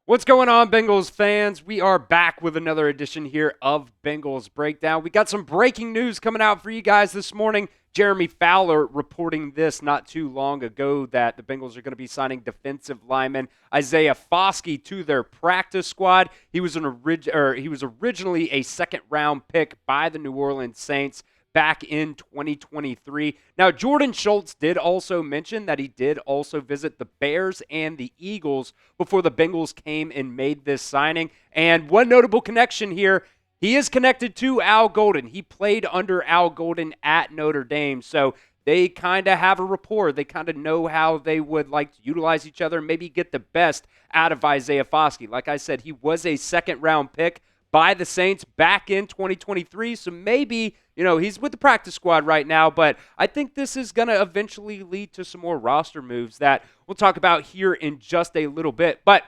What's going on, Bengals fans? We are back with another edition here of Bengals Breakdown. We got some breaking news coming out for you guys this morning. Jeremy Fowler reporting this not too long ago that the Bengals are going to be signing defensive lineman Isaiah Foskey to their practice squad. He was originally a second-round pick by the New Orleans Saints back in 2023. Now, Jordan Schultz did also mention that he did also visit the Bears and the Eagles before the Bengals came and made this signing. And one notable connection here, he is connected to Al Golden. He played under Al Golden at Notre Dame, so they kind of have a rapport. They kind of know how they would like to utilize each other and maybe get the best out of Isaiah Foskey. Like I said, he was a second-round pick by the Saints back in 2023, so maybe, he's with the practice squad right now, but I think this is going to eventually lead to some more roster moves that we'll talk about here in just a little bit. But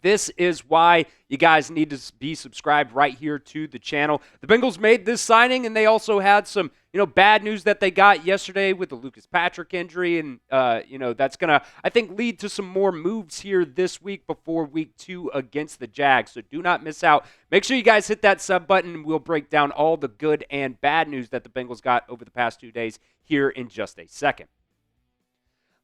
this is why you guys need to be subscribed right here to the channel. The Bengals made this signing, and they also had some, bad news that they got yesterday with the Lucas Patrick injury, and, that's going to, I think, lead to some more moves here this week before week 2 against the Jags. So do not miss out. Make sure you guys hit that sub button, and we'll break down all the good and bad news that the Bengals got over the past 2 days here in just a second.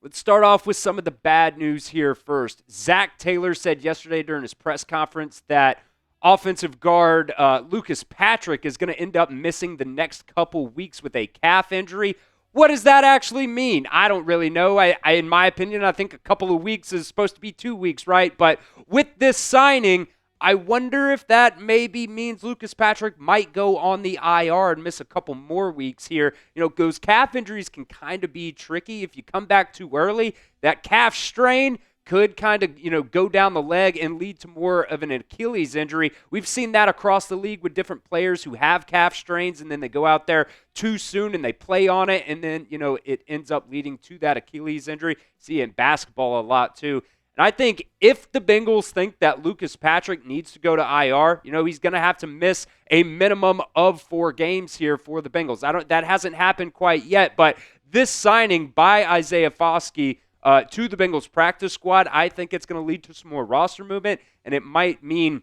Let's start off with some of the bad news here first. Zach Taylor said yesterday during his press conference that offensive guard Lucas Patrick is going to end up missing the next couple weeks with a calf injury. What does that actually mean? I don't really know. In my opinion, I think a couple of weeks is supposed to be 2 weeks, right? But with this signing, I wonder if that maybe means Lucas Patrick might go on the IR and miss a couple more weeks here. Those calf injuries can kind of be tricky. If you come back too early, that calf strain could kind of, go down the leg and lead to more of an Achilles injury. We've seen that across the league with different players who have calf strains, and then they go out there too soon and they play on it, and then, it ends up leading to that Achilles injury. See it in basketball a lot too. And I think if the Bengals think that Lucas Patrick needs to go to IR, he's going to have to miss a minimum of 4 games here for the Bengals. That hasn't happened quite yet, but this signing by Isaiah Foskey to the Bengals practice squad, I think it's going to lead to some more roster movement, and it might mean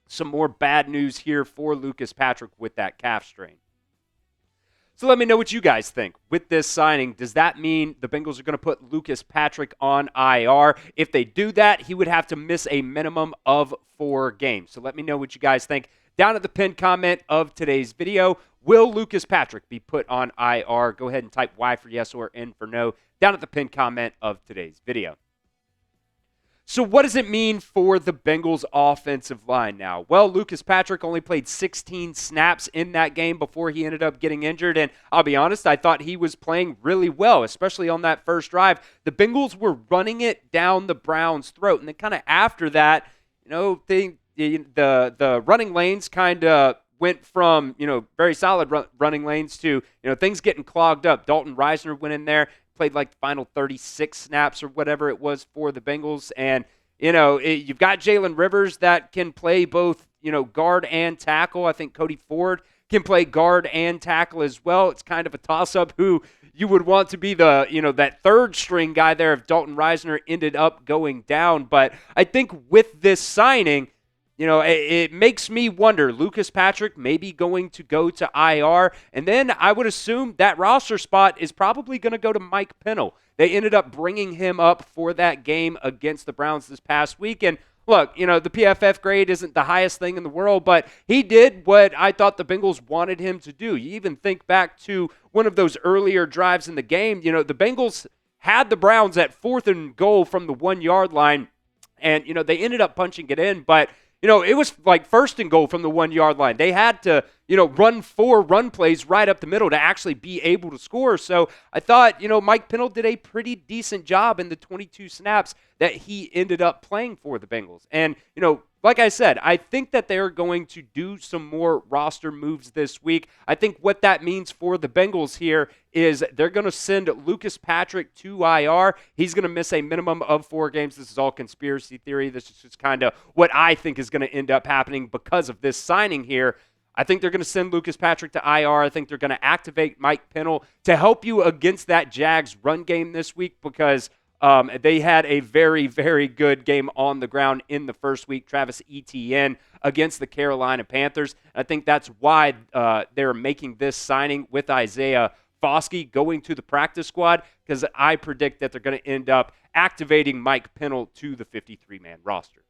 some more bad news here for Lucas Patrick with that calf strain. So let me know what you guys think. With this signing, does that mean the Bengals are going to put Lucas Patrick on IR? If they do that, he would have to miss a minimum of 4 games. So let me know what you guys think down at the pinned comment of today's video. Will Lucas Patrick be put on IR? Go ahead and type Y for yes or N for no down at the pinned comment of today's video. So what does it mean for the Bengals offensive line now? Well, Lucas Patrick only played 16 snaps in that game before he ended up getting injured, and I'll be honest, I thought he was playing really well, especially on that first drive. The Bengals were running it down the Browns' throat, and then kind of after that, the running lanes kind of went from, very solid running lanes to, things getting clogged up. Dalton Risney went in there, played like the final 36 snaps or whatever it was for the Bengals. And, you've got Jalen Rivers that can play both, guard and tackle. I think Cody Ford can play guard and tackle as well. It's kind of a toss-up who you would want to be the, that third string guy there if Dalton Risney ended up going down. But I think with this signing, it makes me wonder, Lucas Patrick may be going to go to IR, and then I would assume that roster spot is probably going to go to Mike Pennell. They ended up bringing him up for that game against the Browns this past week, and look, the PFF grade isn't the highest thing in the world, but he did what I thought the Bengals wanted him to do. You even think back to one of those earlier drives in the game, the Bengals had the Browns at 4th and goal from the 1-yard line, and, they ended up punching it in, but it was like 1st and goal from the 1-yard line. They had to, run 4 run plays right up the middle to actually be able to score. So I thought, Mike Pennell did a pretty decent job in the 22 snaps that he ended up playing for the Bengals. And, like I said, I think that they're going to do some more roster moves this week. I think what that means for the Bengals here is they're going to send Lucas Patrick to IR. He's going to miss a minimum of 4 games. This is all conspiracy theory. This is just kind of what I think is going to end up happening because of this signing here. I think they're going to send Lucas Patrick to IR. I think they're going to activate Mike Pennell to help you against that Jags run game this week because They had a very, very good game on the ground in the first week. Travis Etienne against the Carolina Panthers. I think that's why they're making this signing with Isaiah Foskey going to the practice squad, because I predict that they're going to end up activating Mike Pennell to the 53-man roster.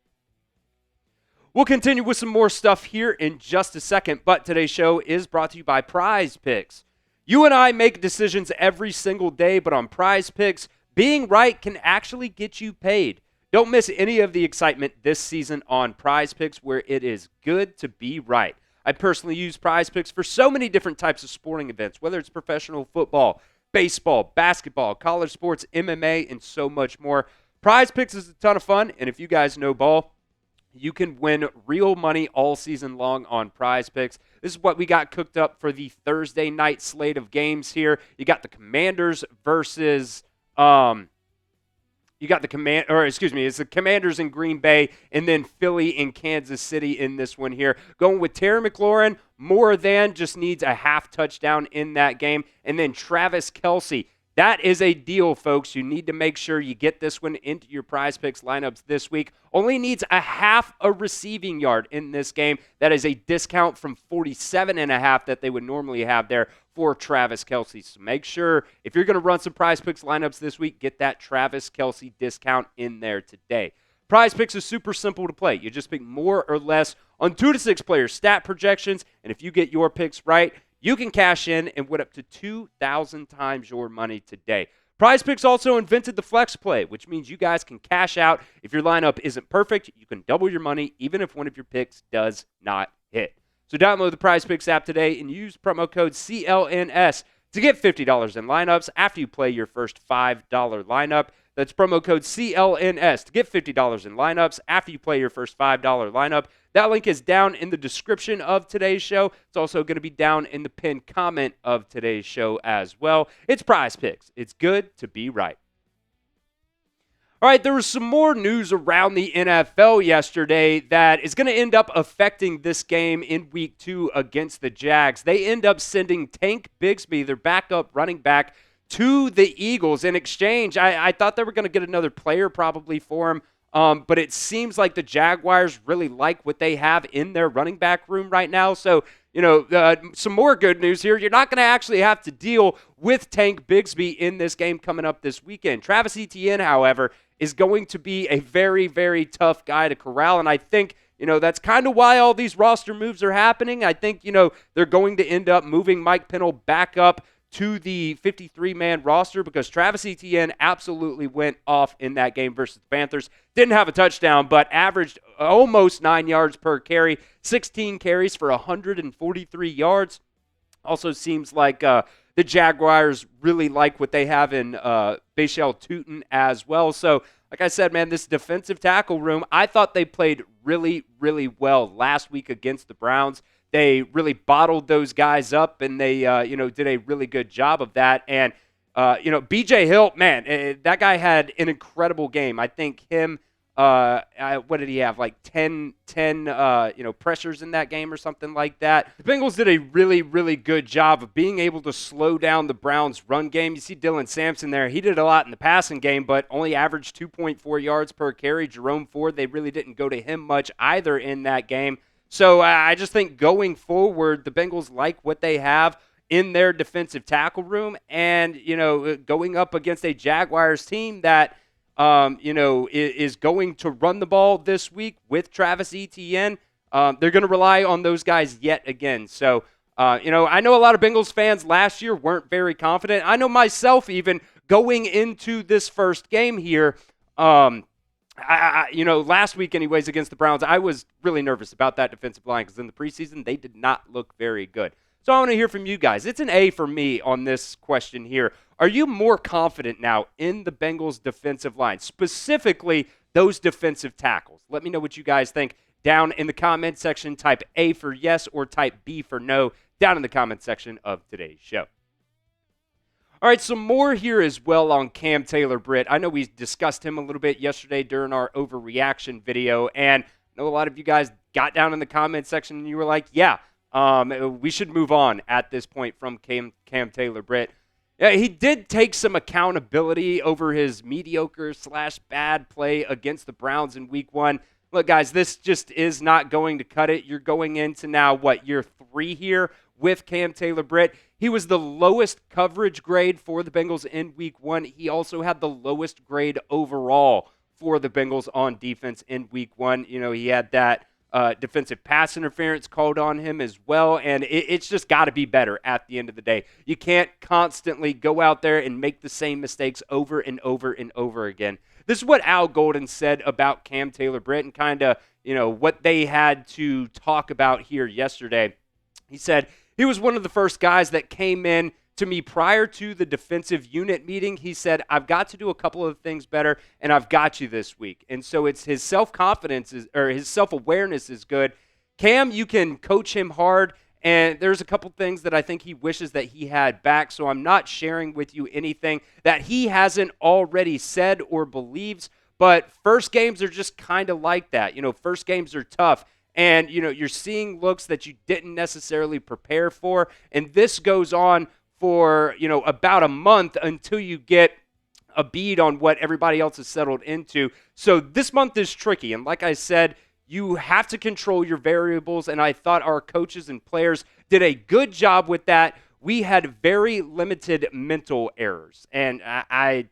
We'll continue with some more stuff here in just a second, but today's show is brought to you by PrizePicks. You and I make decisions every single day, but on PrizePicks, being right can actually get you paid. Don't miss any of the excitement this season on PrizePicks, where it is good to be right. I personally use PrizePicks for so many different types of sporting events, whether it's professional football, baseball, basketball, college sports, MMA, and so much more. PrizePicks is a ton of fun, and if you guys know ball, you can win real money all season long on PrizePicks. This is what we got cooked up for the Thursday night slate of games here. You got the Commanders versus it's the Commanders in Green Bay, and then Philly in Kansas City in this one here. Going with Terry McLaurin, more than just needs a half touchdown in that game, and then Travis Kelce. That is a deal, folks. You need to make sure you get this one into your PrizePicks lineups this week. Only needs a half a receiving yard in this game. That is a discount from 47.5 that they would normally have there for Travis Kelce. So make sure, if you're going to run some PrizePicks lineups this week, get that Travis Kelce discount in there today. PrizePicks is super simple to play. You just pick more or less on 2 to 6 players' stat projections, and if you get your picks right, you can cash in and win up to 2,000 times your money today. PrizePicks also invented the flex play, which means you guys can cash out. If your lineup isn't perfect, you can double your money even if one of your picks does not hit. So download the PrizePicks app today and use promo code CLNS to get $50 in lineups after you play your first $5 lineup. That's promo code CLNS to get $50 in lineups after you play your first $5 lineup. That link is down in the description of today's show. It's also going to be down in the pinned comment of today's show as well. It's PrizePicks. It's good to be right. All right, there was some more news around the NFL yesterday that is going to end up affecting this game in Week 2 against the Jags. They end up sending Tank Bigsby, their backup running back, to the Eagles in exchange. I thought they were going to get another player probably for him, but it seems like the Jaguars really like what they have in their running back room right now. So, some more good news here. You're not going to actually have to deal with Tank Bigsby in this game coming up this weekend. Travis Etienne, however, is going to be a very, very tough guy to corral, and I think that's kind of why all these roster moves are happening. I think, they're going to end up moving Mike Pennell back up to the 53-man roster because Travis Etienne absolutely went off in that game versus the Panthers. Didn't have a touchdown, but averaged almost 9 yards per carry, 16 carries for 143 yards. Also seems like the Jaguars really like what they have in Fairchild as well. So, like I said, man, this defensive tackle room, I thought they played really, really well last week against the Browns. They really bottled those guys up, and they, did a really good job of that. And, B.J. Hill, man, that guy had an incredible game. I think him, what did he have, like 10 pressures in that game or something like that. The Bengals did a really, really good job of being able to slow down the Browns' run game. You see Dylan Sampson there. He did a lot in the passing game, but only averaged 2.4 yards per carry. Jerome Ford, they really didn't go to him much either in that game. So I just think going forward, the Bengals like what they have in their defensive tackle room, and going up against a Jaguars team that is going to run the ball this week with Travis Etienne. They're going to rely on those guys yet again. So I know a lot of Bengals fans last year weren't very confident. I know myself even going into this first game here. Last week anyways against the Browns, I was really nervous about that defensive line because in the preseason, they did not look very good. So I want to hear from you guys. It's an A for me on this question here. Are you more confident now in the Bengals defensive line, specifically those defensive tackles? Let me know what you guys think down in the comment section. Type A for yes or type B for no down in the comment section of today's show. All right, some more here as well on Cam Taylor-Britt. I know we discussed him a little bit yesterday during our overreaction video, and I know a lot of you guys got down in the comment section and you were like, yeah, we should move on at this point from Cam Taylor-Britt. Yeah, he did take some accountability over his mediocre/bad play against the Browns in week 1. Look, guys, this just is not going to cut it. You're going into now, year 3 here with Cam Taylor-Britt. He was the lowest coverage grade for the Bengals in week 1. He also had the lowest grade overall for the Bengals on defense in week 1. He had that defensive pass interference called on him as well, and it's just got to be better at the end of the day. You can't constantly go out there and make the same mistakes over and over and over again. This is what Al Golden said about Cam Taylor-Britt and kind of, what they had to talk about here yesterday. He said he was one of the first guys that came in to me prior to the defensive unit meeting. He said, I've got to do a couple of things better, and I've got you this week. And so it's his self-confidence or his self-awareness is good. Cam, you can coach him hard, and there's a couple things that I think he wishes that he had back, so I'm not sharing with you anything that he hasn't already said or believes, but first games are just kind of like that. First games are tough. And, you're seeing looks that you didn't necessarily prepare for, and this goes on for, about a month until you get a bead on what everybody else has settled into. So this month is tricky. And like I said, you have to control your variables. And I thought our coaches and players did a good job with that. We had very limited mental errors. And I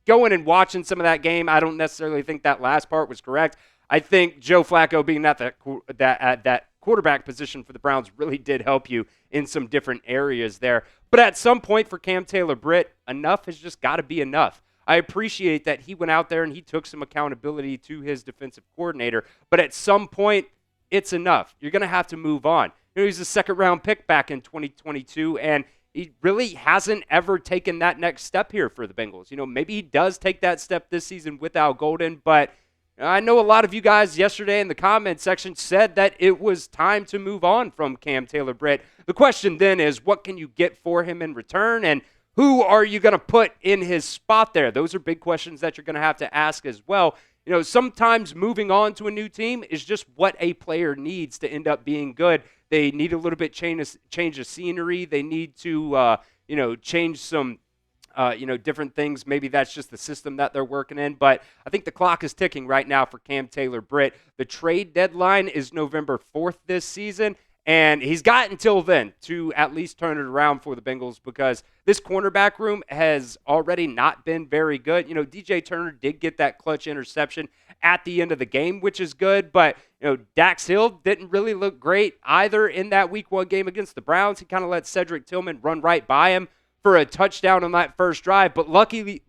going and watching some of that game, I don't necessarily think that last part was correct. I think Joe Flacco being at that quarterback position for the Browns really did help you in some different areas there. But at some point for Cam Taylor-Britt, enough has just got to be enough. I appreciate that he went out there and he took some accountability to his defensive coordinator, but at some point, it's enough. You're going to have to move on. He's a second-round pick back in 2022, and he really hasn't ever taken that next step here for the Bengals. Maybe he does take that step this season with Al Golden, but I know a lot of you guys yesterday in the comment section said that it was time to move on from Cam Taylor-Britt. The question then is, what can you get for him in return, and who are you going to put in his spot there? Those are big questions that you're going to have to ask as well. Sometimes moving on to a new team is just what a player needs to end up being good. They need a little bit change of scenery. They need to, change some different things. Maybe that's just the system that they're working in. But I think the clock is ticking right now for Cam Taylor-Britt. The trade deadline is November 4th this season, and he's got until then to at least turn it around for the Bengals because this cornerback room has already not been very good. DJ Turner did get that clutch interception at the end of the game, which is good. But, Dax Hill didn't really look great either in that Week 1 game against the Browns. He kind of let Cedric Tillman run right by him for a touchdown on that first drive. But lucky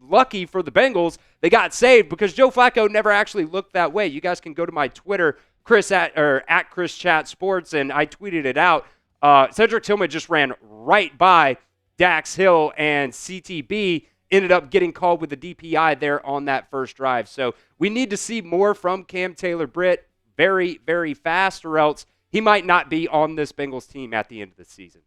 for the Bengals, they got saved because Joe Flacco never actually looked that way. You guys can go to my Twitter, Chris at Chris Chat Sports, and I tweeted it out. Cedric Tillman just ran right by Dax Hill, and CTB ended up getting called with the DPI there on that first drive. So we need to see more from Cam Taylor-Britt very, very fast, or else he might not be on this Bengals team at the end of the season.